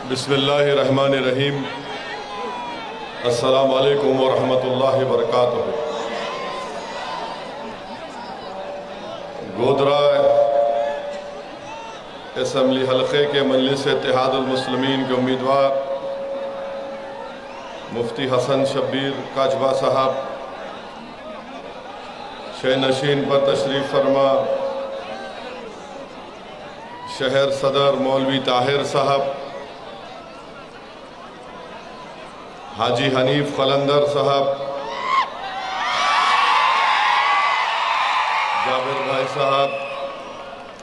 बिस्मिल्लाहिर्रहमानिर्रहीम। अस्सलामु अलैकुम वरहमतुल्लाहि वबरकातुहू। गोधरा असम्बली हल्के के मजलिस इत्तेहादुल मुस्लिमीन के उम्मीदवार मुफ्ती हसन शब्बीर काचबा साहब शह नशीन पर तशरीफ़ फरमा शहर सदर मौलवी ताहिर साहब, हाजी हनीफ कलंदर साहब, जाबिर भाई साहब,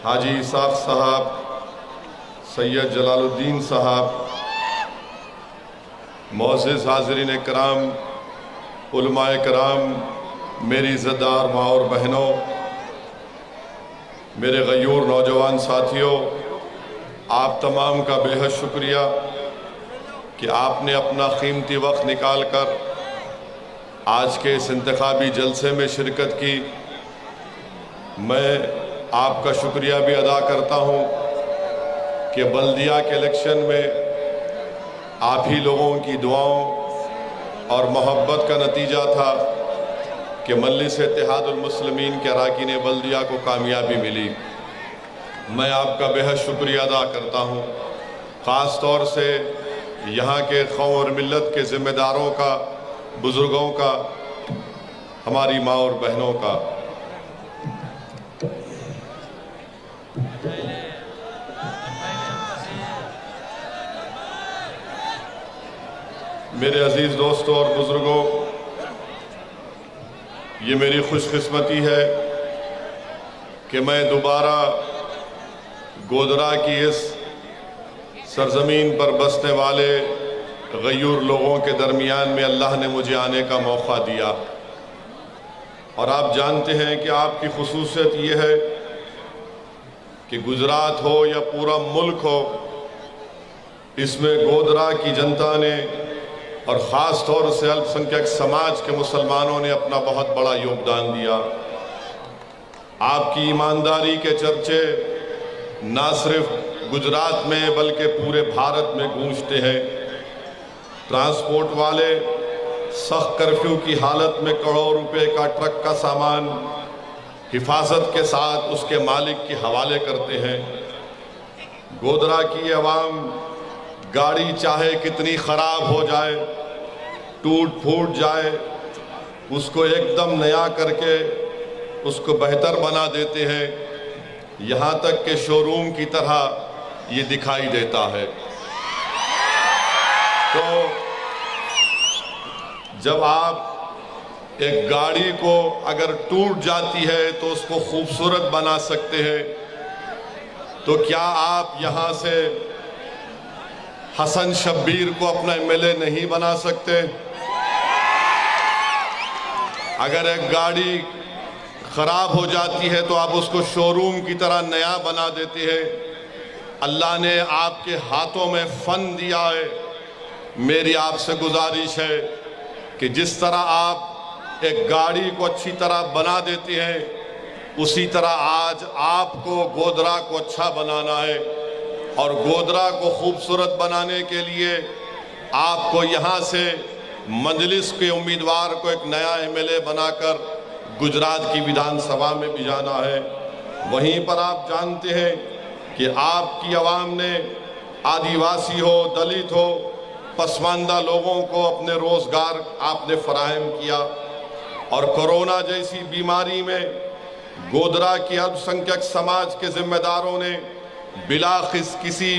हाजी इसाक साहब, सैयद जलालुद्दीन साहब, मोअज़्ज़िज़ हाज़रीन कराम, उलमाए कराम, मेरी इज़्ज़तदार माँ और बहनों, मेरे गयूर नौजवान साथियों, आप तमाम का बेहद शुक्रिया कि आपने अपना कीमती वक्त निकाल कर आज के इस इंतखाबी जलसे में शिरकत की। मैं आपका शुक्रिया भी अदा करता हूँ कि बल्दिया के इलेक्शन में आप ही लोगों की दुआओं और मोहब्बत का नतीजा था कि मजलिस इत्तेहादुल मुस्लिमीन के अरकान बल्दिया को कामयाबी मिली। मैं आपका बेहद शुक्रिया अदा करता हूँ, ख़ास तौर से यहाँ के कौम और मिल्लत के ज़िम्मेदारों का, बुज़ुर्गों का, हमारी माँ और बहनों का। मेरे अज़ीज़ दोस्तों और बुज़ुर्गों, ये मेरी खुशकिस्मती है कि मैं दोबारा गोधरा की इस सरजमीन पर बसने वाले गयूर लोगों के दरमियान में अल्लाह ने मुझे आने का मौका दिया। और आप जानते हैं कि आपकी खुसूसियत ये है कि गुजरात हो या पूरा मुल्क हो, इसमें गोधरा की जनता ने और ख़ास तौर से अल्पसंख्यक समाज के मुसलमानों ने अपना बहुत बड़ा योगदान दिया। आपकी ईमानदारी के चर्चे ना सिर्फ गुजरात में बल्कि पूरे भारत में गूंजते हैं। ट्रांसपोर्ट वाले सख्त कर्फ्यू की हालत में करोड़ों रुपए का ट्रक का सामान हिफाजत के साथ उसके मालिक के हवाले करते हैं। गोधरा की आवाम गाड़ी चाहे कितनी ख़राब हो जाए, टूट फूट जाए, उसको एकदम नया करके उसको बेहतर बना देते हैं। यहाँ तक कि शोरूम की तरह ये दिखाई देता है। तो जब आप एक गाड़ी को अगर टूट जाती है तो उसको खूबसूरत बना सकते हैं, तो क्या आप यहाँ से हसन शब्बीर को अपना एमएलए नहीं बना सकते? अगर एक गाड़ी खराब हो जाती है तो आप उसको शोरूम की तरह नया बना देते हैं। अल्लाह ने आपके हाथों में फन दिया है। मेरी आपसे गुजारिश है कि जिस तरह आप एक गाड़ी को अच्छी तरह बना देते हैं, उसी तरह आज आपको गोधरा को अच्छा बनाना है। और गोधरा को खूबसूरत बनाने के लिए आपको यहाँ से मजलिस के उम्मीदवार को एक नया एमएलए बनाकर गुजरात की विधानसभा में भी जाना है। वहीं पर आप जानते हैं कि आपकी आवाम ने आदिवासी हो, दलित हो, पसमानदा लोगों को अपने रोज़गार आपने फराहम किया। और कोरोना जैसी बीमारी में गोधरा की अल्पसंख्यक समाज के ज़िम्मेदारों ने बिला किसी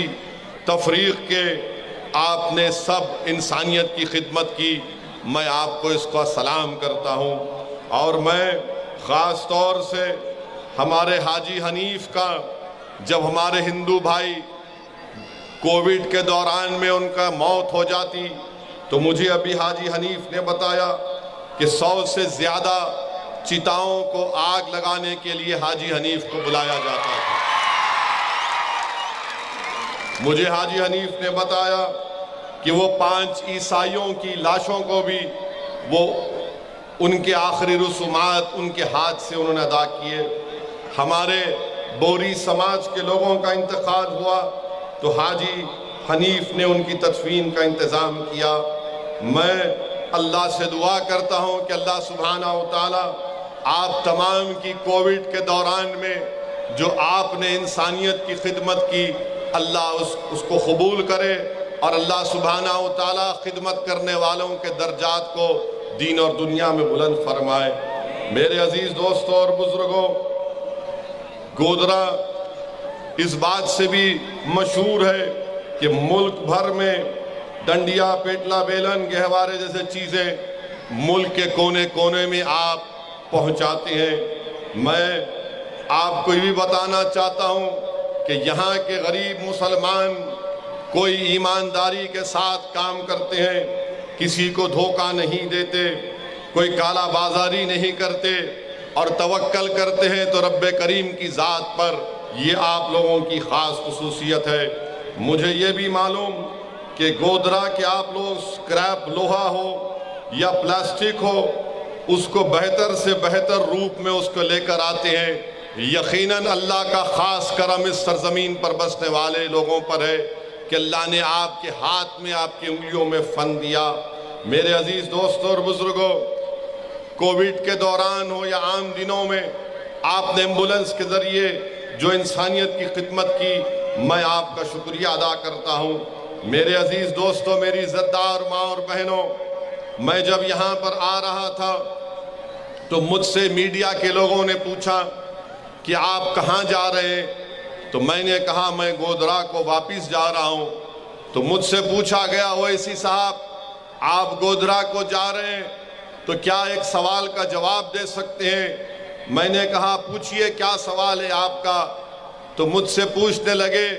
तफरीक के आपने सब इंसानियत की खिदमत की। मैं आपको इसका सलाम करता हूँ। और मैं ख़ास तौर से हमारे हाजी हनीफ का, जब हमारे हिंदू भाई कोविड के दौरान में उनका मौत हो जाती तो मुझे अभी हाजी हनीफ ने बताया कि 100 से ज़्यादा चिताओं को आग लगाने के लिए हाजी हनीफ को बुलाया जाता था। मुझे हाजी हनीफ ने बताया कि वो 5 ईसाइयों की लाशों को भी वो उनके आखिरी रसूमात उनके हाथ से उन्होंने अदा किए। हमारे बोरी समाज के लोगों का इंतकाल हुआ तो हाजी हनीफ ने उनकी तदफीन का इंतज़ाम किया। मैं अल्लाह से दुआ करता हूँ कि अल्लाह सुब्हाना व तआला आप तमाम की कोविड के दौरान में जो आपने इंसानियत की खिदमत की, अल्लाह उसको कबूल करे और अल्लाह सुब्हाना व तआला खिदमत करने वालों के दर्जात को दीन और दुनिया में बुलंद फरमाए। मेरे अजीज़ दोस्तों और बुजुर्गों, गोधरा इस बात से भी मशहूर है कि मुल्क भर में डंडिया, पेटला, बेलन, गहवारे जैसे चीज़ें मुल्क के कोने कोने में आप पहुंचाते हैं। मैं आपको ये भी बताना चाहता हूं कि यहाँ के गरीब मुसलमान कोई ईमानदारी के साथ काम करते हैं, किसी को धोखा नहीं देते, कोई काला बाजारी नहीं करते और तवक्कल करते हैं तो रब्बे करीम की ज़ात पर। ये आप लोगों की ख़ास खुसूसियत है। मुझे ये भी मालूम कि गोधरा के आप लोग स्क्रैप लोहा हो या प्लास्टिक हो, उसको बेहतर से बेहतर रूप में उसको लेकर आते हैं। यकीनन अल्लाह का ख़ास करम इस सरज़मीन पर बसने वाले लोगों पर है कि अल्लाह ने आपके हाथ में, आपकी उंगलियों में फ़न दिया। मेरे अजीज़ दोस्तों और बुज़ुर्गों, कोविड के दौरान हो या आम दिनों में आपने एम्बुलेंस के ज़रिए जो इंसानियत की खिदमत की, मैं आपका शुक्रिया अदा करता हूँ। मेरे अजीज़ दोस्तों, मेरी इज़्ज़तदार माँ और बहनों, मैं जब यहाँ पर आ रहा था तो मुझसे मीडिया के लोगों ने पूछा कि आप कहाँ जा रहे हैं, तो मैंने कहा मैं गोधरा को वापस जा रहा हूँ। तो मुझसे पूछा गया, ओवैसी साहब आप गोधरा को जा रहे हैं तो क्या एक सवाल का जवाब दे सकते हैं? मैंने कहा पूछिए क्या सवाल है आपका। तो मुझसे पूछने लगे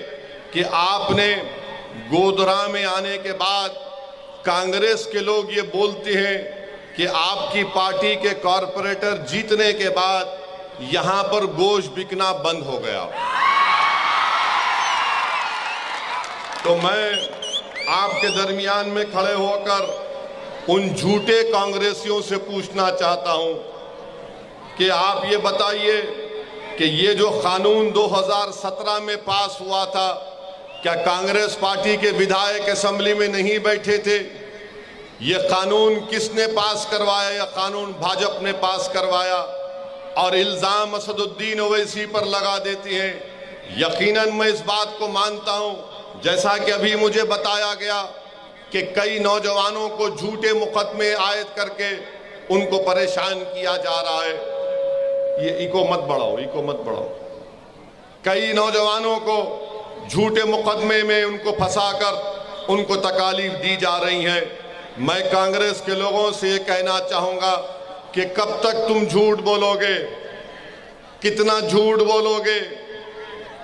कि आपने गोधरा में आने के बाद कांग्रेस के लोग ये बोलते हैं कि आपकी पार्टी के कॉरपोरेटर जीतने के बाद यहाँ पर गोश्त बिकना बंद हो गया। तो मैं आपके दरमियान में खड़े होकर उन झूठे कांग्रेसियों से पूछना चाहता हूं कि आप ये बताइए कि ये जो कानून 2017 में पास हुआ था, क्या कांग्रेस पार्टी के विधायक असेंबली में नहीं बैठे थे? ये कानून किसने पास करवाया? यह कानून भाजपा ने पास करवाया और इल्ज़ाम असदुद्दीन ओवैसी पर लगा देती हैं। यकीनन मैं इस बात को मानता हूं, जैसा कि अभी मुझे बताया गया कि कई नौजवानों को झूठे मुकदमे आयद करके उनको परेशान किया जा रहा है। ये इको मत बढ़ाओ, इको मत बढ़ाओ। कई नौजवानों को झूठे मुकदमे में उनको फंसाकर उनको तकालीफ दी जा रही है। मैं कांग्रेस के लोगों से ये कहना चाहूँगा कि कब तक तुम झूठ बोलोगे, कितना झूठ बोलोगे?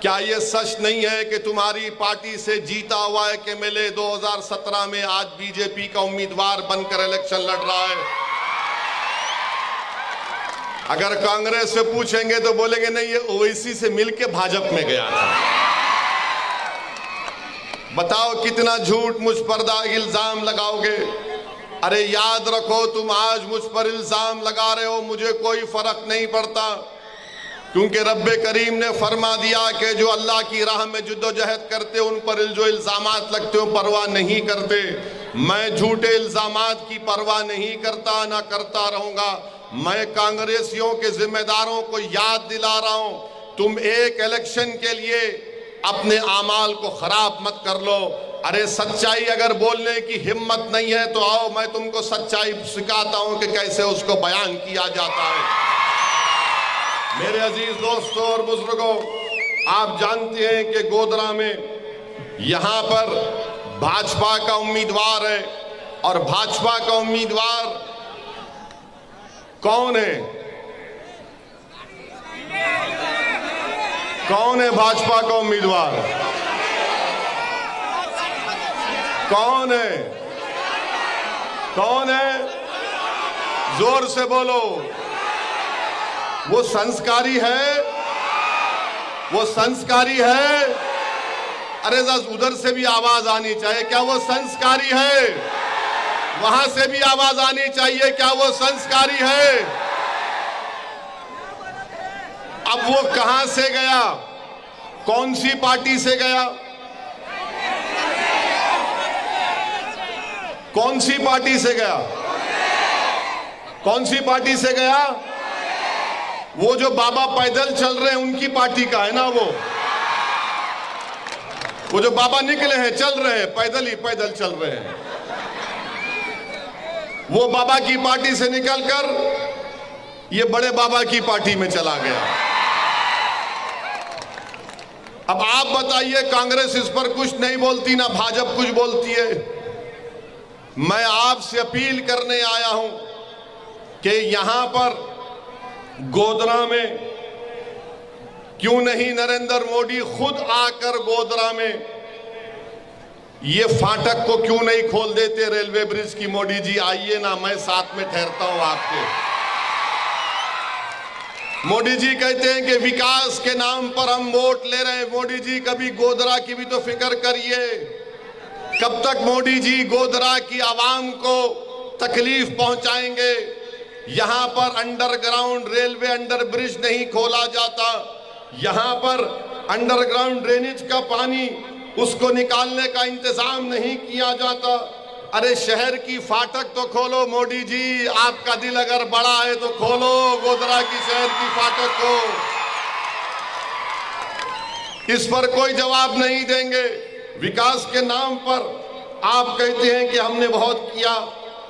क्या ये सच नहीं है कि तुम्हारी पार्टी से जीता हुआ एक एमएलए 2017 में आज बीजेपी का उम्मीदवार बनकर इलेक्शन लड़ रहा है? अगर कांग्रेस से पूछेंगे तो बोलेंगे नहीं, ये ओवैसी से मिलके भाजपा में गया था। बताओ कितना झूठ मुझ पर इल्जाम लगाओगे? अरे याद रखो, तुम आज मुझ पर इल्जाम लगा रहे हो, मुझे कोई फर्क नहीं पड़ता, क्योंकि रब्बे करीम ने फरमा दिया कि जो अल्लाह की राह में जुद्दोजहद करते उन पर जो इल्जामात लगते हो परवाह नहीं करते। मैं झूठे इल्जामात की परवाह नहीं करता, ना करता रहूंगा। मैं कांग्रेसियों के जिम्मेदारों को याद दिला रहा हूं, तुम एक इलेक्शन के लिए अपने आमाल को खराब मत कर लो। अरे सच्चाई अगर बोलने की हिम्मत नहीं है तो आओ, मैं तुमको सच्चाई सिखाता हूं कि कैसे उसको बयान किया जाता है। मेरे अजीज दोस्तों और बुजुर्गों, आप जानते हैं कि गोधरा में यहाँ पर भाजपा का उम्मीदवार है, और भाजपा का उम्मीदवार कौन है? कौन है भाजपा का उम्मीदवार? कौन है? कौन है? जोर से बोलो। वो संस्कारी है? वो संस्कारी है? अरे उधर से भी आवाज आनी चाहिए, क्या वो संस्कारी है? वहां से भी आवाज आनी चाहिए, क्या वो संस्कारी है? अब वो कहां से गया? कौन सी पार्टी से गया? कौन सी पार्टी से गया? कौन सी पार्टी से गया? वो जो बाबा पैदल चल रहे हैं उनकी पार्टी का है ना। वो जो बाबा निकले हैं, चल रहे हैं, पैदल ही पैदल चल रहे हैं, वो बाबा की पार्टी से निकलकर ये बड़े बाबा की पार्टी में चला गया। अब आप बताइए, कांग्रेस इस पर कुछ नहीं बोलती, ना भाजपा कुछ बोलती है। मैं आपसे अपील करने आया हूं कि यहां पर गोधरा में क्यों नहीं नरेंद्र मोदी खुद आकर गोधरा में ये फाटक को क्यों नहीं खोल देते, रेलवे ब्रिज की। मोदी जी आइए ना, मैं साथ में ठहरता हूं आपके। मोदी जी कहते हैं कि विकास के नाम पर हम वोट ले रहे हैं। मोदी जी कभी गोधरा की भी तो फिक्र करिए। कब तक मोदी जी गोधरा की आवाम को तकलीफ पहुंचाएंगे? यहां पर अंडरग्राउंड रेलवे अंडर ब्रिज नहीं खोला जाता, यहां पर अंडरग्राउंड ड्रेनेज का पानी उसको निकालने का इंतजाम नहीं किया जाता। अरे शहर की फाटक तो खोलो मोदी जी, आपका दिल अगर बड़ा है तो खोलो गोधरा की शहर की फाटक को। इस पर कोई जवाब नहीं देंगे। विकास के नाम पर आप कहते हैं कि हमने बहुत किया,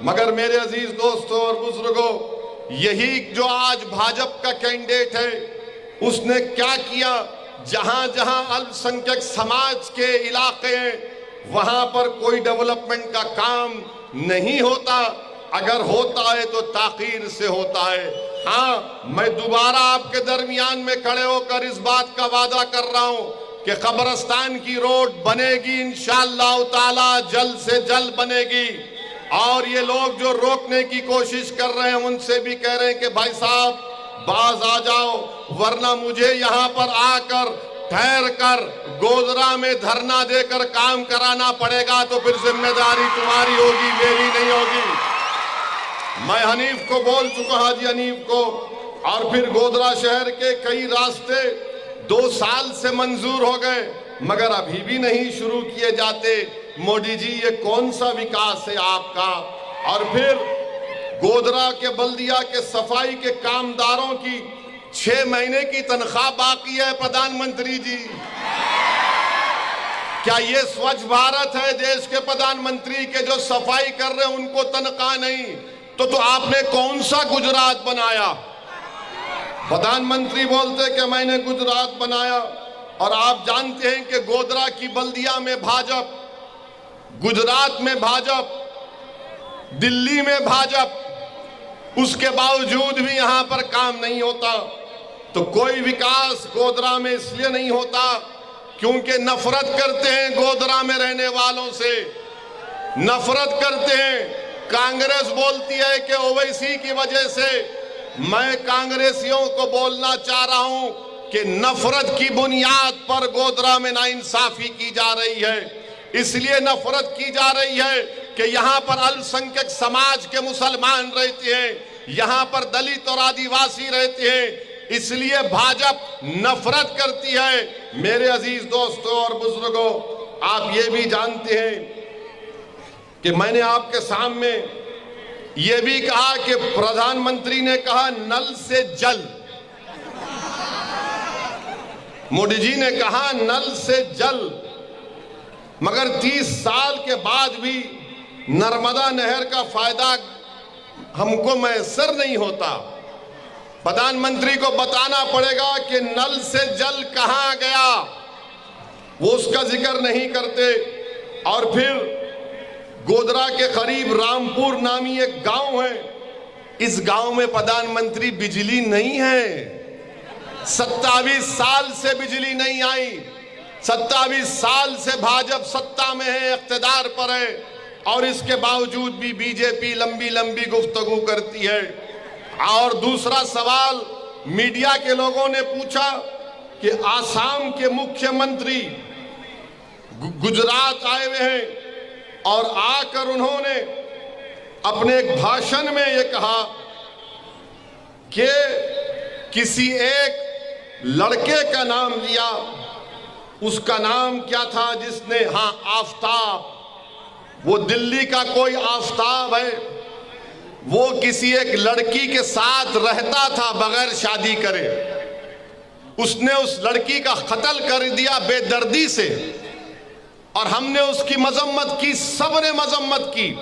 मगर मेरे अजीज दोस्तों और बुजुर्गों, यही जो आज भाजपा का कैंडिडेट है उसने क्या किया? जहां जहां अल्पसंख्यक समाज के इलाके हैं वहां पर कोई डेवलपमेंट का काम नहीं होता। अगर होता है तो ताकीर से होता है। हाँ, मैं दोबारा आपके दरमियान में खड़े होकर इस बात का वादा कर रहा हूं कि कब्रिस्तान की रोड बनेगी इंशाअल्लाह ताला, जल्द से जल्द बनेगी। और ये लोग जो रोकने की कोशिश कर रहे हैं उनसे भी कह रहे हैं कि भाई साहब बाज आ जाओ, वरना मुझे यहाँ पर आकर ठहर कर गोधरा में धरना देकर काम कराना पड़ेगा, तो फिर जिम्मेदारी तुम्हारी होगी, मेरी नहीं होगी। मैं हनीफ को बोल चुका, हाजी हनीफ को, और फिर गोधरा शहर के कई रास्ते 2 साल से मंजूर हो गए मगर अभी भी नहीं शुरू किए जाते। मोदी जी ये कौन सा विकास है आपका? और फिर गोधरा के बल्दिया के सफाई के कामदारों की 6 महीने की तनख्वाह बाकी है। प्रधानमंत्री जी, क्या ये स्वच्छ भारत है? देश के प्रधानमंत्री के जो सफाई कर रहे हैं उनको तनख्वाह नहीं, तो आपने कौन सा गुजरात बनाया? प्रधानमंत्री बोलते कि मैंने गुजरात बनाया, और आप जानते हैं कि गोधरा की बल्दिया में भाजपा, गुजरात में भाजपा, दिल्ली में भाजपा, उसके बावजूद भी यहां पर काम नहीं होता। तो कोई विकास गोधरा में इसलिए नहीं होता क्योंकि नफरत करते हैं गोधरा में रहने वालों से, नफरत करते हैं। कांग्रेस बोलती है कि ओवैसी की वजह से, मैं कांग्रेसियों को बोलना चाह रहा हूं कि नफरत की बुनियाद पर गोधरा में नाइंसाफी की जा रही है। इसलिए नफरत की जा रही है कि यहाँ पर अल्पसंख्यक समाज के मुसलमान रहते हैं, यहाँ पर दलित और आदिवासी रहते हैं, इसलिए भाजपा नफरत करती है। मेरे अजीज दोस्तों और बुजुर्गों, आप ये भी जानते हैं कि मैंने आपके सामने ये भी कहा कि प्रधानमंत्री ने कहा नल से जल, मोदी जी ने कहा नल से जल, मगर 30 साल के बाद भी नर्मदा नहर का फायदा हमको मैसर नहीं होता। प्रधानमंत्री को बताना पड़ेगा कि नल से जल कहां गया, वो उसका जिक्र नहीं करते। और फिर गोधरा के करीब रामपुर नामी एक गांव है, इस गांव में प्रधानमंत्री बिजली नहीं है। 27 साल से बिजली नहीं आई, 27 साल से भाजपा सत्ता में है, इख्तिदार पर है, और इसके बावजूद भी बीजेपी लंबी लंबी गुफ्तगू करती है। और दूसरा सवाल मीडिया के लोगों ने पूछा कि आसाम के मुख्यमंत्री गुजरात आए हुए हैं, और आकर उन्होंने अपने एक भाषण में ये कहा कि किसी एक लड़के का नाम लिया, उसका नाम क्या था जिसने, हाँ, आफताब, वो दिल्ली का कोई आफताब है, वो किसी एक लड़की के साथ रहता था बगैर शादी करे। उसने उस लड़की का कत्ल कर दिया बेदर्दी से, और हमने उसकी मजम्मत की, सबने मजम्मत की।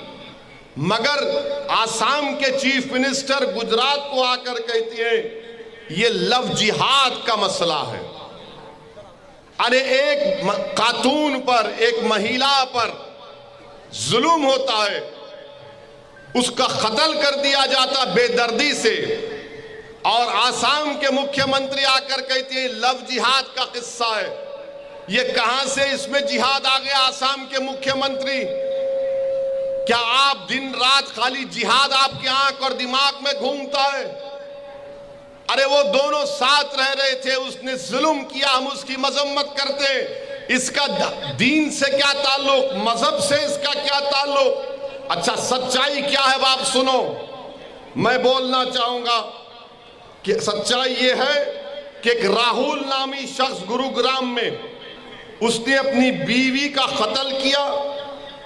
मगर आसाम के चीफ मिनिस्टर गुजरात को आकर कहती है ये लव जिहाद का मसला है। अरे एक खातून पर, एक महिला पर जुल्म होता है, उसका कत्ल कर दिया जाता बेदर्दी से, और आसाम के मुख्यमंत्री आकर कहती है लव जिहाद का किस्सा है। ये कहां से इसमें जिहाद आ गया? आसाम के मुख्यमंत्री, क्या आप दिन रात खाली जिहाद आपकी आंख और दिमाग में घूमता है? अरे वो दोनों साथ रह रहे थे, उसने जुल्म किया, हम उसकी मजम्मत करते। इसका दीन से क्या ताल्लुक, मजहब से इसका क्या ताल्लुक? अच्छा, सच्चाई क्या है बाप सुनो। मैं बोलना चाहूंगा कि सच्चाई ये है कि एक राहुल नामी शख्स गुरुग्राम में, उसने अपनी बीवी का कत्ल किया,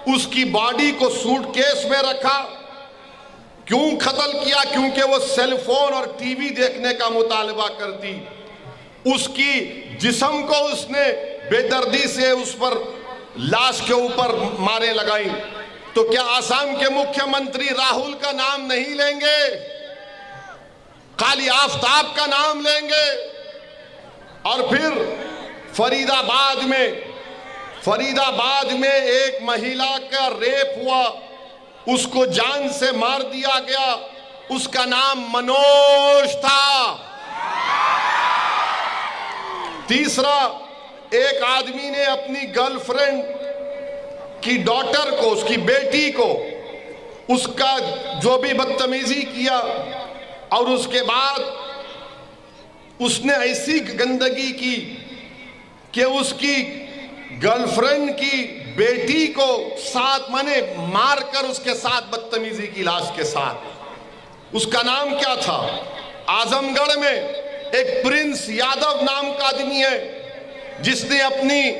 उसकी बॉडी को सूटकेस में रखा। क्यों कत्ल किया? क्योंकि वो सेलफोन और टीवी देखने का मुतालबा करती। उसकी जिस्म को उसने बेदर्दी से उस पर लाश के ऊपर मारे लगाई। तो क्या आसाम के मुख्यमंत्री राहुल का नाम नहीं लेंगे? खाली आफ्ताब का नाम लेंगे? और फिर फरीदाबाद में एक महिला का रेप हुआ, उसको जान से मार दिया गया, उसका नाम मनोज था। तीसरा, एक आदमी ने अपनी गर्लफ्रेंड की डॉटर को, उसकी बेटी को, उसका जो भी बदतमीजी किया, और उसके बाद उसने ऐसी गंदगी की कि उसकी गर्लफ्रेंड की बेटी को साथ माने मारकर उसके साथ बदतमीजी की, लाश के साथ। उसका नाम क्या था? आजमगढ़ में एक प्रिंस यादव नाम का आदमी है, जिसने अपनी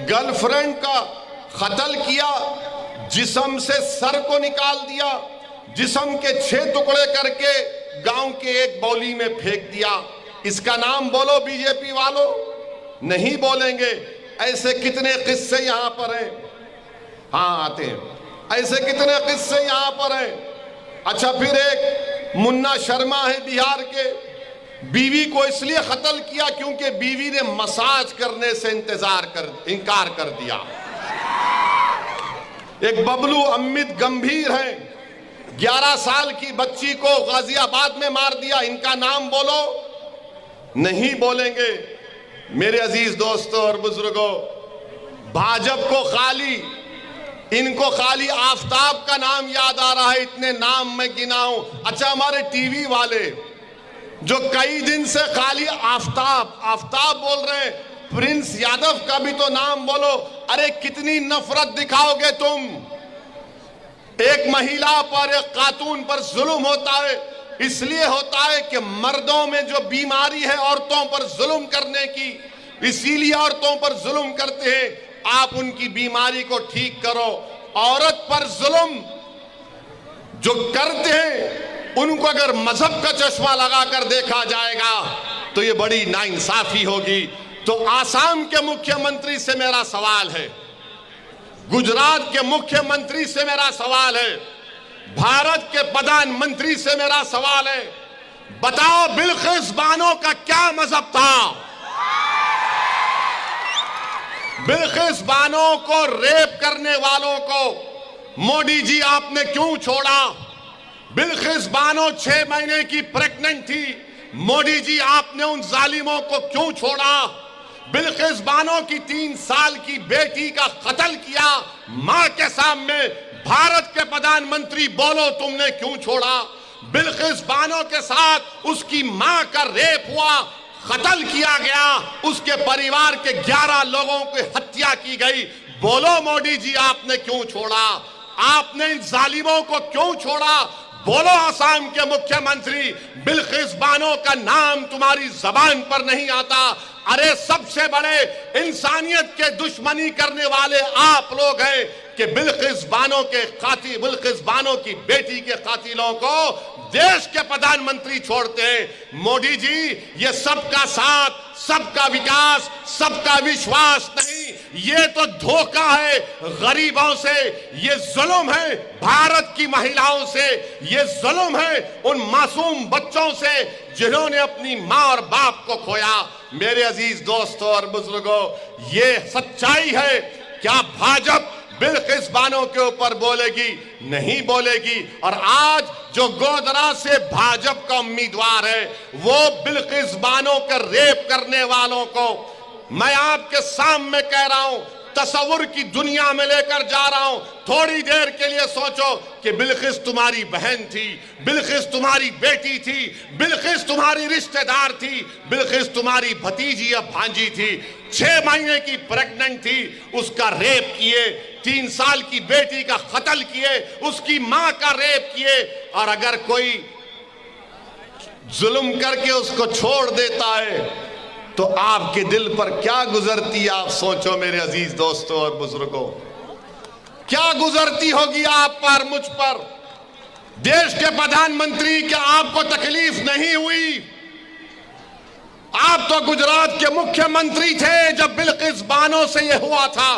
गर्लफ्रेंड का कत्ल किया, जिस्म से सर को निकाल दिया, जिस्म के 6 टुकड़े करके गांव के एक बौली में फेंक दिया। इसका नाम बोलो बीजेपी वालों, नहीं बोलेंगे। ऐसे कितने किस्से यहां पर हैं? हाँ आते हैं, ऐसे कितने किस्से यहां पर हैं। अच्छा, फिर एक मुन्ना शर्मा है बिहार के, बीवी को इसलिए कत्ल किया क्योंकि बीवी ने मसाज करने से इनकार कर दिया। एक बबलू अमित गंभीर है, 11 साल की बच्ची को गाजियाबाद में मार दिया। इनका नाम बोलो, नहीं बोलेंगे। मेरे अजीज दोस्तों और बुजुर्गों, भाजपा को इनको खाली आफ्ताब का नाम याद आ रहा है, इतने नाम मैं गिनाऊं। अच्छा, हमारे टीवी वाले जो कई दिन से खाली आफ्ताब बोल रहे हैं, प्रिंस यादव का भी तो नाम बोलो। अरे कितनी नफरत दिखाओगे तुम? एक महिला पर, एक खातून पर जुल्म होता है, इसलिए होता है कि मर्दों में जो बीमारी है औरतों पर जुल्म करने की, इसीलिए औरतों पर जुल्म करते हैं। आप उनकी बीमारी को ठीक करो। औरत पर जुल्म जो करते हैं उनको अगर मजहब का चश्मा लगाकर देखा जाएगा तो ये बड़ी नाइंसाफी होगी। तो आसाम के मुख्यमंत्री से मेरा सवाल है, गुजरात के मुख्यमंत्री से मेरा सवाल है, भारत के प्रधानमंत्री से मेरा सवाल है, बताओ बिल्किस बानो का क्या मजहब था? बिल्किस बानो को रेप करने वालों को मोदी जी आपने क्यों छोड़ा? बिल्किस बानो 6 महीने की प्रेग्नेंट थी, मोदी जी आपने उन जालिमों को क्यों छोड़ा? बिल्किस बानो की 3 साल की बेटी का कत्ल किया मां के सामने, भारत के प्रधानमंत्री बोलो तुमने क्यों छोड़ा? बिल्किस बानो के साथ उसकी मां का रेप हुआ, कत्ल किया गया, उसके परिवार के 11 लोगों की हत्या की गई, बोलो मोदी जी आपने क्यों छोड़ा? आपने इन जालिमों को क्यों छोड़ा? बोलो आसाम के मुख्यमंत्री, बिल्किस बानो का नाम तुम्हारी जबान पर नहीं आता। अरे सबसे बड़े इंसानियत के दुश्मनी करने वाले आप लोग हैं। कि बिल्किस बानो की बेटी के कातिलों को देश के प्रधानमंत्री छोड़ते हैं। मोदी जी, ये सबका साथ, सबका विकास, सबका विश्वास नहीं, ये तो धोखा है गरीबों से, ये जुल्म है भारत की महिलाओं से, ये जुल्म है उन मासूम बच्चों से जिन्होंने अपनी मां और बाप को खोया। मेरे अजीज दोस्तों और बुजुर्गों, ये सच्चाई है। क्या भाजपा बिल्किस बानो के ऊपर बोलेगी? नहीं बोलेगी। और आज जो गोधरा से भाजपा का उम्मीदवार है, वो बिल्किस बानो के रेप करने वालों को मैं आपके सामने कह रहा हूं, तस्वुर की दुनिया में लेकर जा रहा हूं। थोड़ी देर के लिए सोचो कि बिल्किस तुम्हारी बहन थी, बिल्किस तुम्हारी बेटी थी, बिल्किस तुम्हारी रिश्तेदार थी, बिल्किस तुम्हारी भतीजी या भांजी थी, 6 महीने की प्रेग्नेंट थी, उसका रेप किए, 3 साल की बेटी का कत्ल किए, उसकी मां का रेप किए, और अगर कोई जुल्म करके उसको छोड़ देता है तो आपके दिल पर क्या गुजरती, आप सोचो मेरे अजीज दोस्तों और बुजुर्गों, क्या गुजरती होगी आप पर, मुझ पर। देश के प्रधानमंत्री, क्या आपको तकलीफ नहीं हुई? आप तो गुजरात के मुख्यमंत्री थे जब बिल्किस बानो से यह हुआ था।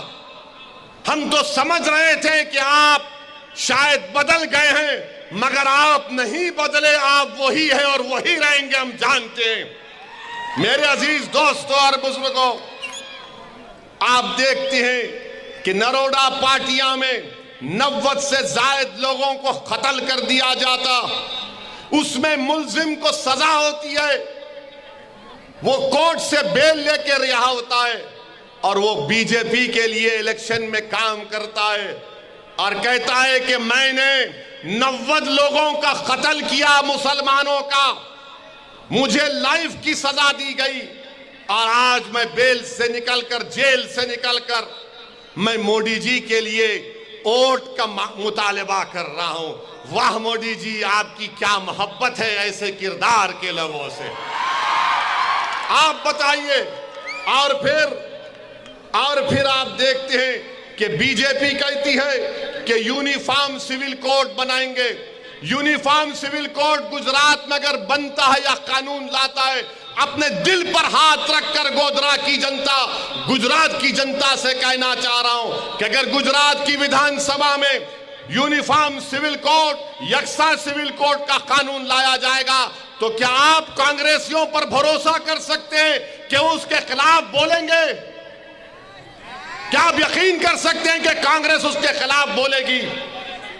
हम तो समझ रहे थे कि आप शायद बदल गए हैं, मगर आप नहीं बदले, आप वही हैं और वही रहेंगे, हम जानते हैं। मेरे अजीज दोस्तों और बुजुर्गों, आप देखते हैं कि नरोडा पाटिया में 90 से ज्यादा लोगों को कत्ल कर दिया जाता, उसमें मुल्जिम को सजा होती है, वो कोर्ट से बेल लेकर रिहा होता है और वो बीजेपी के लिए इलेक्शन में काम करता है और कहता है कि मैंने 90 लोगों का कत्ल किया, मुसलमानों का, मुझे लाइफ की सजा दी गई और आज मैं बेल से निकलकर, जेल से निकलकर मैं मोदी जी के लिए वोट का मुतालबा कर रहा हूं। वाह मोदी जी, आपकी क्या मोहब्बत है ऐसे किरदार के लोगों से, आप बताइए। और फिर आप देखते हैं कि बीजेपी कहती है कि यूनिफॉर्म सिविल कोड बनाएंगे। यूनिफॉर्म सिविल कोड गुजरात में अगर बनता है या कानून लाता है, अपने दिल पर हाथ रखकर गोधरा की जनता, गुजरात की जनता से कहना चाह रहा हूं कि अगर गुजरात की विधानसभा में यूनिफॉर्म सिविल कोड, यकसा सिविल कोड का कानून लाया जाएगा, तो क्या आप कांग्रेसियों पर भरोसा कर सकते हैं कि वो उसके खिलाफ बोलेंगे? क्या आप यकीन कर सकते हैं कि कांग्रेस उसके खिलाफ बोलेगी?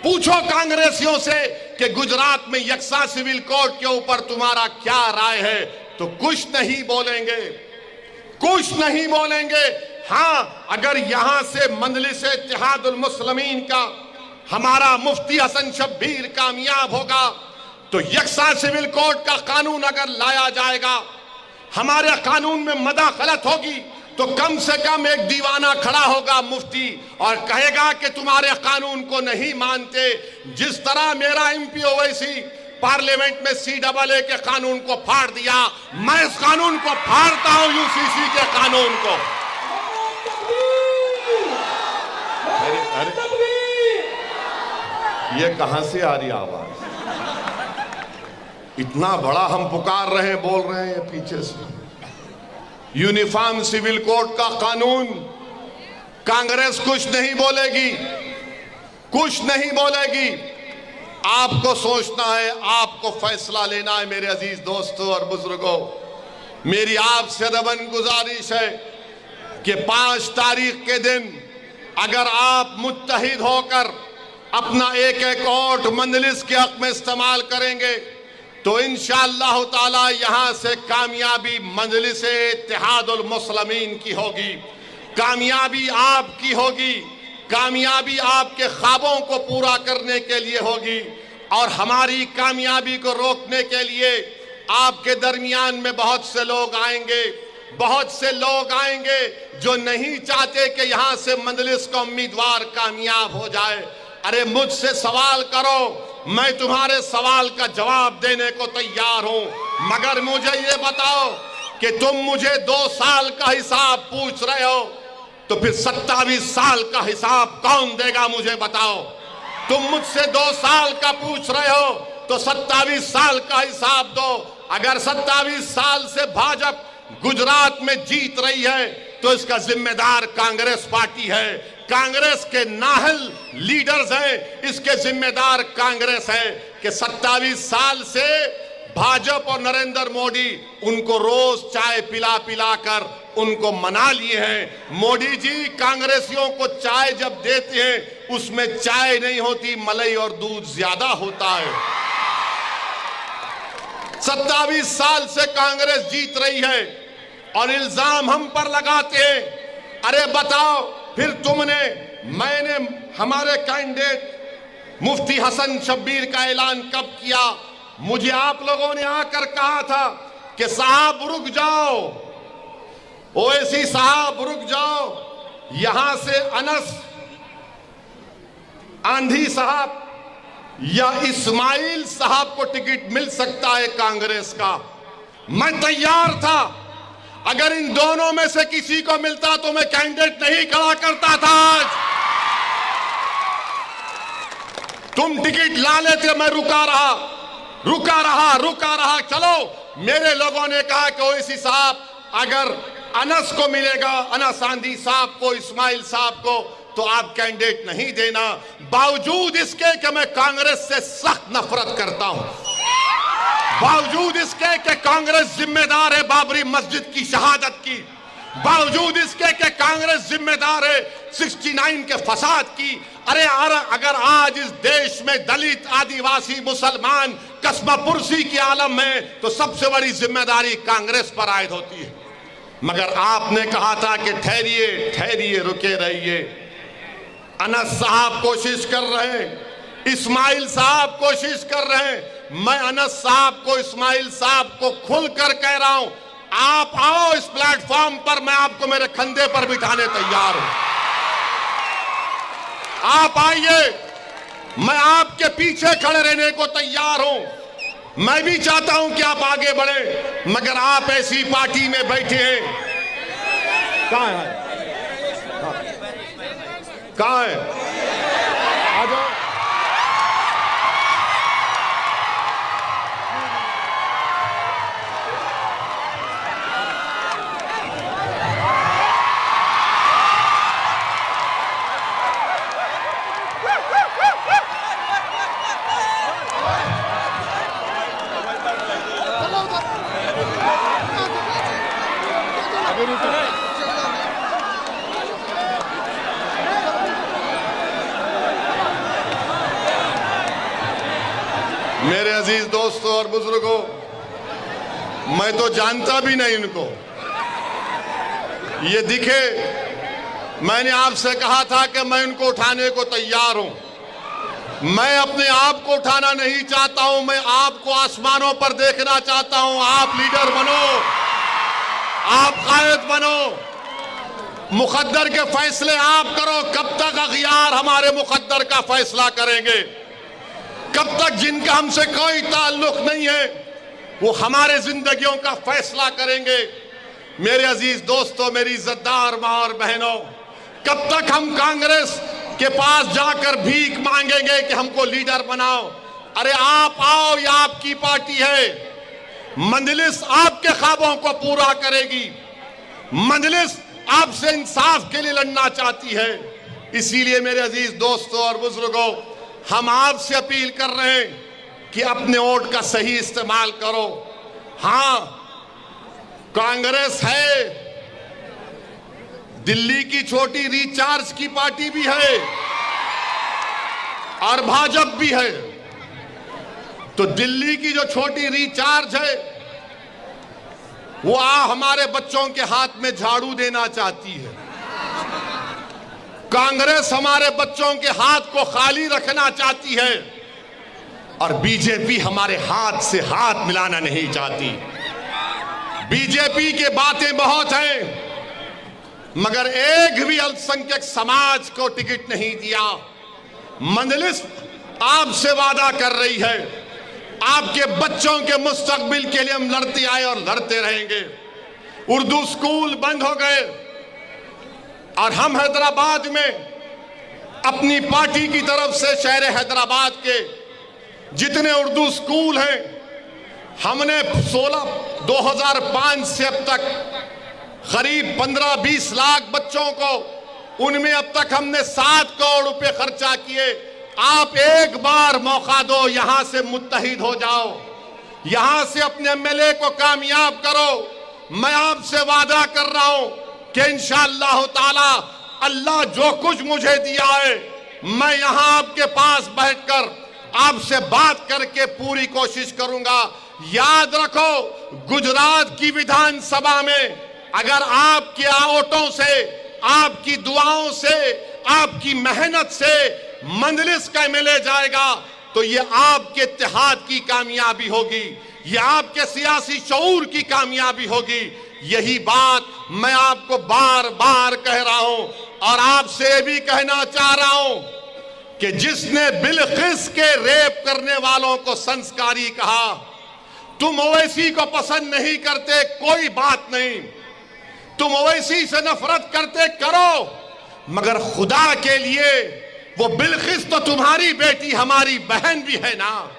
पूछो कांग्रेसियों से कि गुजरात में यकसा सिविल कोड के ऊपर तुम्हारा क्या राय है, तो कुछ नहीं बोलेंगे, कुछ नहीं बोलेंगे। हां, अगर यहां से मजलिस इत्तेहादुल मुस्लिमीन का हमारा मुफ्ती हसन शब्बीर कामयाब होगा तो यकसा सिविल कोड का कानून अगर लाया जाएगा, हमारे कानून में मदाखलत होगी, तो कम से कम एक दीवाना खड़ा होगा मुफ्ती और कहेगा कि तुम्हारे कानून को नहीं मानते। जिस तरह मेरा एमपी ओवैसी पार्लियामेंट में CAA के कानून को फाड़ दिया, मैं इस कानून को फाड़ता हूं, यूसीसी के कानून को। ये कहां से आ रही आवाज? इतना बड़ा हम पुकार रहे हैं, बोल रहे हैं पीछे से। यूनिफॉर्म सिविल कोड का कानून, कांग्रेस कुछ नहीं बोलेगी, कुछ नहीं बोलेगी। आपको सोचना है, आपको फैसला लेना है। मेरे अजीज दोस्तों और बुजुर्गों, मेरी आपसे दबन गुजारिश है कि 5 तारीख के दिन अगर आप मुत्तहिद होकर अपना एक वोट मंजलिस के हक में इस्तेमाल करेंगे तो इंशाअल्लाह ताला यहां से कामयाबी मजलिस इत्तेहादुल मुस्लिमीन की होगी, कामयाबी आपकी होगी, कामयाबी आपके ख्वाबों को पूरा करने के लिए होगी। और हमारी कामयाबी को रोकने के लिए आपके दरमियान में बहुत से लोग आएंगे, बहुत से लोग आएंगे जो नहीं चाहते कि यहां से मजलिस का उम्मीदवार कामयाब हो जाए। अरे मुझसे सवाल करो, मैं तुम्हारे सवाल का जवाब देने को तैयार हूं, मगर मुझे ये बताओ कि तुम मुझे 2 साल का हिसाब पूछ रहे हो, तो फिर 27 साल का हिसाब कौन देगा मुझे बताओ। तुम मुझसे 2 साल का पूछ रहे हो तो 27 साल का हिसाब दो। अगर 27 साल से भाजपा गुजरात में जीत रही है तो इसका जिम्मेदार कांग्रेस पार्टी है, कांग्रेस के नाहल लीडर्स हैं, इसके जिम्मेदार कांग्रेस है कि 27 साल से भाजपा और नरेंद्र मोदी उनको रोज चाय पिला पिला कर उनको मना लिए हैं। मोदी जी कांग्रेसियों को चाय जब देते हैं उसमें चाय नहीं होती, मलाई और दूध ज्यादा होता है। 27 साल से कांग्रेस जीत रही है और इल्जाम हम पर लगाते हैं। अरे बताओ फिर मैंने हमारे कैंडिडेट मुफ्ती हसन शब्बीर का ऐलान कब किया? मुझे आप लोगों ने आकर कहा था कि साहब रुक जाओ, ओवैसी साहब रुक जाओ, यहां से अनस आंधी साहब या इस्माइल साहब को टिकट मिल सकता है कांग्रेस का। मैं तैयार था, अगर इन दोनों में से किसी को मिलता तो मैं कैंडिडेट नहीं खड़ा करता था। आज तुम टिकट ला लेते, मैं रुका रहा। चलो मेरे लोगों ने कहा कि ओवैसी साहब अगर अनस को मिलेगा, अनस आंधी साहब को, इस्माइल साहब को, तो आप कैंडिडेट नहीं देना। बावजूद इसके कि मैं कांग्रेस से सख्त नफरत करता हूं, बावजूद इसके कि कांग्रेस जिम्मेदार है बाबरी मस्जिद की शहादत की, बावजूद इसके कि कांग्रेस जिम्मेदार है 69 के फसाद की। अरे अगर आज इस देश में दलित, आदिवासी, मुसलमान कस्बा पुरसी की आलम में, तो सबसे बड़ी जिम्मेदारी कांग्रेस पर आयद होती है। मगर आपने कहा था कि ठहरिए, रुके रहिए। अनस साहब कोशिश कर रहे हैं, इस्माइल साहब कोशिश कर रहे हैं। मैं अनस साहब को, इस्माइल साहब को खुलकर कह रहा हूं, आप आओ इस प्लेटफॉर्म पर, मैं आपको मेरे कंधे पर बिठाने तैयार हूं। आप आइए, मैं आपके पीछे खड़े रहने को तैयार हूं। मैं भी चाहता हूं कि आप आगे बढ़े, मगर आप ऐसी पार्टी में बैठे हैं। कहां है? आ जाओ। मेरे अजीज दोस्तों और बुजुर्गों, मैं तो जानता भी नहीं इनको, ये दिखे। मैंने आपसे कहा था कि मैं इनको उठाने को तैयार हूं। मैं अपने आप को उठाना नहीं चाहता हूं, मैं आपको आसमानों पर देखना चाहता हूं। आप लीडर बनो, आप कायद बनो, मुकद्दर के फैसले आप करो। कब तक अखियार हमारे मुकद्दर का फैसला करेंगे? कब तक जिनका हमसे कोई ताल्लुक नहीं है वो हमारे जिंदगियों का फैसला करेंगे? मेरे अजीज दोस्तों, मेरी इज्जतदार मां और बहनों, कब तक हम कांग्रेस के पास जाकर भीख मांगेंगे कि हमको लीडर बनाओ? अरे आप आओ, ये आपकी पार्टी है। मंजलिस आपके ख्वाबों को पूरा करेगी। मंजलिस आपसे इंसाफ के लिए लड़ना चाहती है। इसीलिए मेरे अजीज दोस्तों और बुजुर्गों, हम आपसे अपील कर रहे हैं कि अपने वोट का सही इस्तेमाल करो। हां, कांग्रेस है, दिल्ली की छोटी रिचार्ज की पार्टी भी है और भाजपा भी है। तो दिल्ली की जो छोटी रिचार्ज है वो हमारे बच्चों के हाथ में झाड़ू देना चाहती है। कांग्रेस हमारे बच्चों के हाथ को खाली रखना चाहती है और बीजेपी हमारे हाथ से हाथ मिलाना नहीं चाहती। बीजेपी के बातें बहुत हैं, मगर एक भी अल्पसंख्यक समाज को टिकट नहीं दिया। मंजलिस आपसे वादा कर रही है, आपके बच्चों के मुस्तकबिल के लिए हम लड़ते आए और लड़ते रहेंगे। उर्दू स्कूल बंद हो गए, और हम हैदराबाद में अपनी पार्टी की तरफ से शहर हैदराबाद के जितने उर्दू स्कूल हैं, हमने 2005 से अब तक करीब 15-20 लाख बच्चों को, उनमें अब तक हमने 7 करोड़ रुपए खर्चा किए। आप एक बार मौका दो, यहां से मुत्तहिद हो जाओ, यहां से अपने एमएलए को कामयाब करो। मैं आपसे वादा कर रहा हूं कि इंशाअल्लाह ताला अल्लाह जो कुछ मुझे दिया है, मैं यहां आपके पास बैठकर आपसे बात करके पूरी कोशिश करूंगा। याद रखो, गुजरात की विधानसभा में अगर आपके वोटों से, आपकी दुआओं से, आपकी मेहनत से मंजलिस का एमएलए जाएगा तो ये आपके इत्तेहाद की कामयाबी होगी, ये आपके सियासी शऊर की कामयाबी होगी। यही बात मैं आपको बार बार कह रहा हूं और आपसे भी कहना चाह रहा हूं कि जिसने बिलकिस के रेप करने वालों को संस्कारी कहा, तुम ओवैसी को पसंद नहीं करते, कोई बात नहीं, तुम ओवैसी से नफरत करते करो, मगर खुदा के लिए वो बिलकिस तो तुम्हारी बेटी, हमारी बहन भी है ना,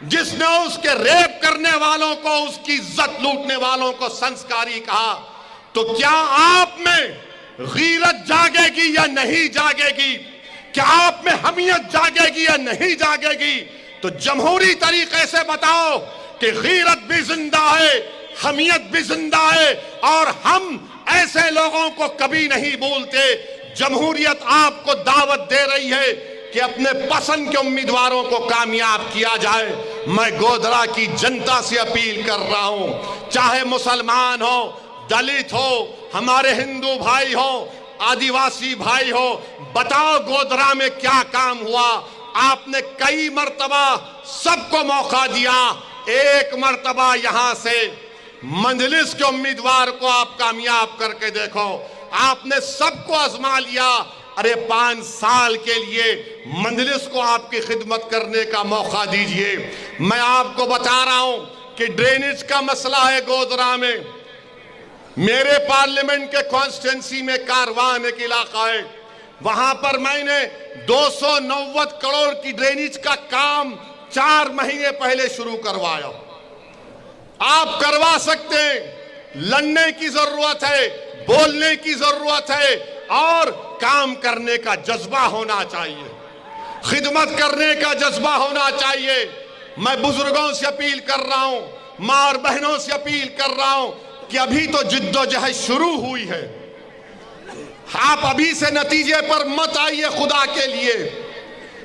जिसने उसके रेप करने वालों को, उसकी इज्जत लूटने वालों को संस्कारी कहा। तो क्या आप में गीरत जागेगी या नहीं जागेगी? क्या आप में हमियत जागेगी या नहीं जागेगी? तो जमहूरी तरीके से बताओ कि गीरत भी जिंदा है, हमियत भी जिंदा है, और हम ऐसे लोगों को कभी नहीं भूलते। जमहूरियत आपको दावत दे रही है कि अपने पसंद के उम्मीदवारों को कामयाब किया जाए। मैं गोधरा की जनता से अपील कर रहा हूं, चाहे मुसलमान हो, दलित हो, हमारे हिंदू भाई हो, आदिवासी भाई हो, बताओ गोधरा में क्या काम हुआ? आपने कई मर्तबा सबको मौका दिया, एक मर्तबा यहां से मंजलिस के उम्मीदवार को आप कामयाब करके देखो। आपने सबको आजमा लिया, अरे 5 साल के लिए मंजलिस को आपकी खिदमत करने का मौका दीजिए। मैं आपको बता रहा हूं कि ड्रेनेज का मसला है गोधरा में। मेरे पार्लियामेंट के कॉन्स्टिट्यूंसी में कारवान एक इलाका है, वहां पर मैंने 290 करोड़ की ड्रेनेज का काम 4 महीने पहले शुरू करवाया। आप करवा सकते हैं, लड़ने की जरूरत है, बोलने की जरूरत है और काम करने का जज्बा होना चाहिए, खिदमत करने का जज्बा होना चाहिए। मैं बुजुर्गों से अपील कर रहा हूं, मां और बहनों से अपील कर रहा हूं कि अभी तो जिद्दोजहद शुरू हुई है, आप अभी से नतीजे पर मत आइए खुदा के लिए।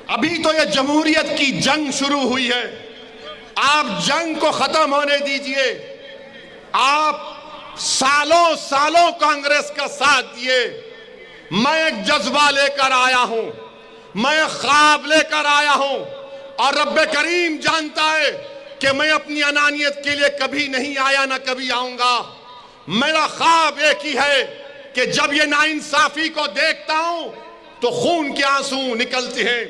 अभी तो ये जमहूरियत की जंग शुरू हुई है, आप जंग को खत्म होने दीजिए। आप सालों सालों कांग्रेस का साथ दिए। मैं एक जज्बा लेकर आया हूं, मैं एक ख्वाब लेकर आया हूं, और रब्बे करीम जानता है कि मैं अपनी अनानियत के लिए कभी नहीं आया, ना कभी आऊंगा। मेरा ख्वाब एक ही है कि जब ये नाइंसाफी को देखता हूं तो खून के आंसू निकलते हैं,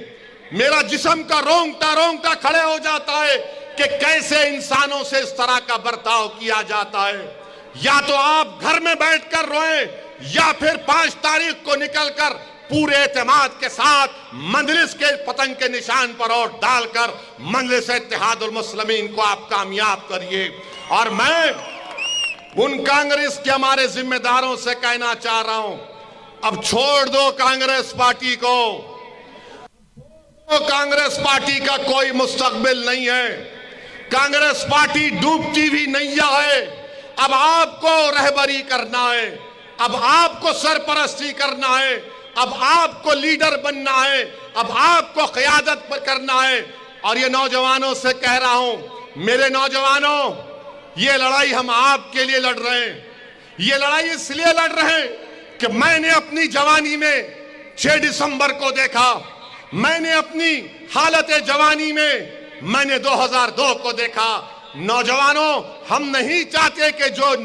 मेरा जिस्म का रोंगटा रोंगटा खड़े हो जाता है कि कैसे इंसानों से इस तरह का बर्ताव किया जाता है। या तो आप घर में बैठकर रोएं, या फिर 5 तारीख को निकलकर पूरे एतमाद के साथ मंजलिस के पतंग के निशान पर और डालकर मंजलिस इत्तेहादुल मुस्लिमीन को आप कामयाब करिए। और मैं उन कांग्रेस के हमारे जिम्मेदारों से कहना चाह रहा हूं, अब छोड़ दो कांग्रेस पार्टी को। कांग्रेस पार्टी का कोई मुस्तकबिल नहीं है, कांग्रेस पार्टी डूबती हुई नैया है। अब आपको रहबरी करना है, अब आपको सरपरस्ती करना है, अब आपको लीडर बनना है, अब आपको क़यादत पर करना है। और ये नौजवानों से कह रहा हूं, मेरे नौजवानों, ये लड़ाई हम आपके लिए लड़ रहे हैं। ये लड़ाई इसलिए लड़ रहे हैं कि मैंने अपनी जवानी में 6 दिसंबर को देखा, मैंने अपनी हालत जवानी में मैंने 2002 को देखा। नौजवानों, हम नहीं चाहते कि जो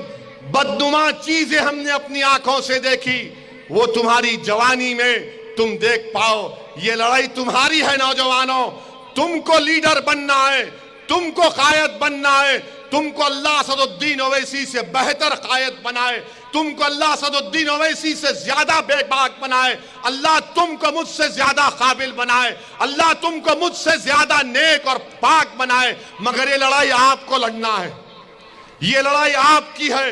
बदनुमा चीजें हमने अपनी आंखों से देखी वो तुम्हारी जवानी में तुम देख पाओ। ये लड़ाई तुम्हारी है नौजवानों, तुमको लीडर बनना है, तुमको कायद बनना है, तुमको अल्लाह असदुद्दीन ओवैसी से बेहतर कायद बनाए तुमको अल्लाह असदुद्दीन ओवैसी से ज्यादा बेबाक बनाए, अल्लाह तुमको मुझसे ज्यादा काबिल बनाए, अल्लाह तुमको मुझसे ज्यादा नेक और पाक बनाए। मगर ये लड़ाई आपको लड़ना है, ये लड़ाई आपकी है।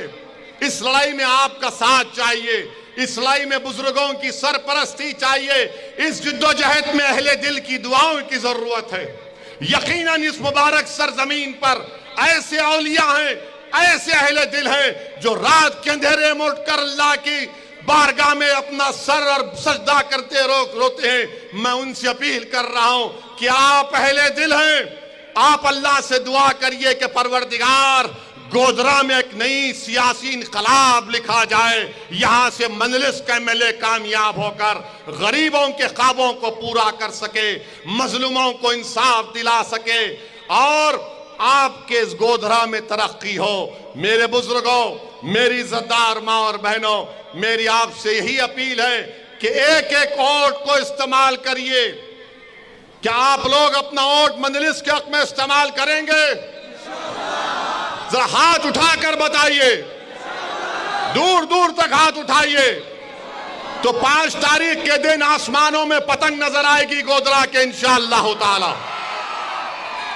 इस लड़ाई में आपका साथ चाहिए, इस लड़ाई में बुजुर्गों की सरपरस्ती चाहिए, इस जिद्दोजहद में अहले दिल की दुआओं की जरूरत है। यकीनन इस मुबारक सरजमीन पर ऐसे औलिया हैं, ऐसे अहले दिल हैं जो रात के अंधेरे में उठकर अल्लाह की बारगाह में अपना सर और सजदा करते रोते हैं। मैं उनसे अपील कर रहा हूं कि आप अहले दिल हैं, आप अल्लाह से दुआ करिए कि परवरदिगार गोधरा में एक नई सियासी इनकलाब लिखा जाए, यहां से मंजलिस का एमएलए कामयाब होकर गरीबों के ख्वाबों को पूरा कर सके, मजलूमों को इंसाफ दिला सके और आपके इस गोधरा में तरक्की हो। मेरे बुजुर्गों, मेरी इज्जतदार माँ और बहनों, मेरी आपसे यही अपील है कि एक एक वोट को इस्तेमाल करिए। क्या आप लोग अपना वोट मंजलिस के हक में इस्तेमाल करेंगे? जरा हाथ उठाकर बताइए, दूर दूर तक हाथ उठाइए। तो 5 तारीख के दिन आसमानों में पतंग नजर आएगी गोधरा के इंशाअल्लाह ताला।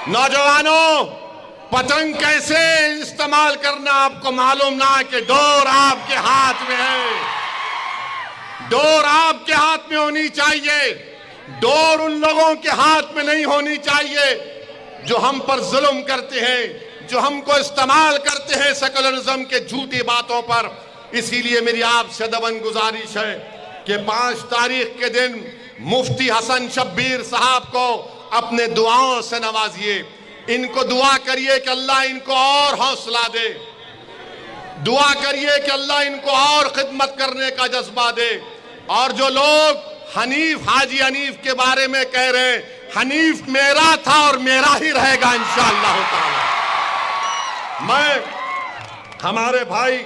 नौजवानों, पतंग कैसे इस्तेमाल करना आपको मालूम ना है कि डोर आपके हाथ में है, डोर आपके हाथ में होनी चाहिए। डोर उन लोगों के हाथ में नहीं होनी चाहिए जो हम पर जुल्म करते हैं, जो हमको इस्तेमाल करते हैं सेकुलरिज्म के झूठी बातों पर। इसीलिए मेरी आपसे दबन गुजारिश है कि 5 तारीख के दिन मुफ्ती हसन शब्बीर साहब को अपने दुआओं से नवाजिए। इनको दुआ करिए कि अल्लाह इनको और हौसला दे, दुआ करिए कि अल्लाह इनको और खिदमत करने का जज्बा दे। और जो लोग हनीफ, हाजी हनीफ के बारे में कह रहे हैं, हनीफ मेरा था और मेरा ही रहेगा इंशाअल्लाह ताला। मैं हमारे भाई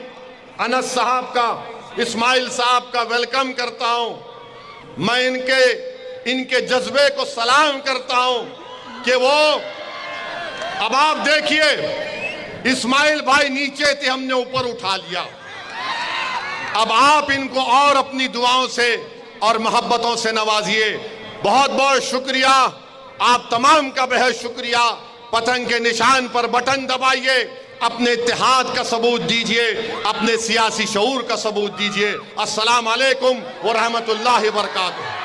अनस साहब का, इस्माइल साहब का वेलकम करता हूं। मैं इनके जज्बे को सलाम करता हूं कि वो, अब आप देखिए, इस्माइल भाई नीचे थे, हमने ऊपर उठा लिया। अब आप इनको और अपनी दुआओं से और मोहब्बतों से नवाजिए। बहुत बहुत शुक्रिया, आप तमाम का बेहद शुक्रिया। पतंग के निशान पर बटन दबाइए, अपने इत्तेहाद का सबूत दीजिए, अपने सियासी शऊर का सबूत दीजिए। अस्सलाम वालेकुम व रहमतुल्लाहि व बरकातुहू।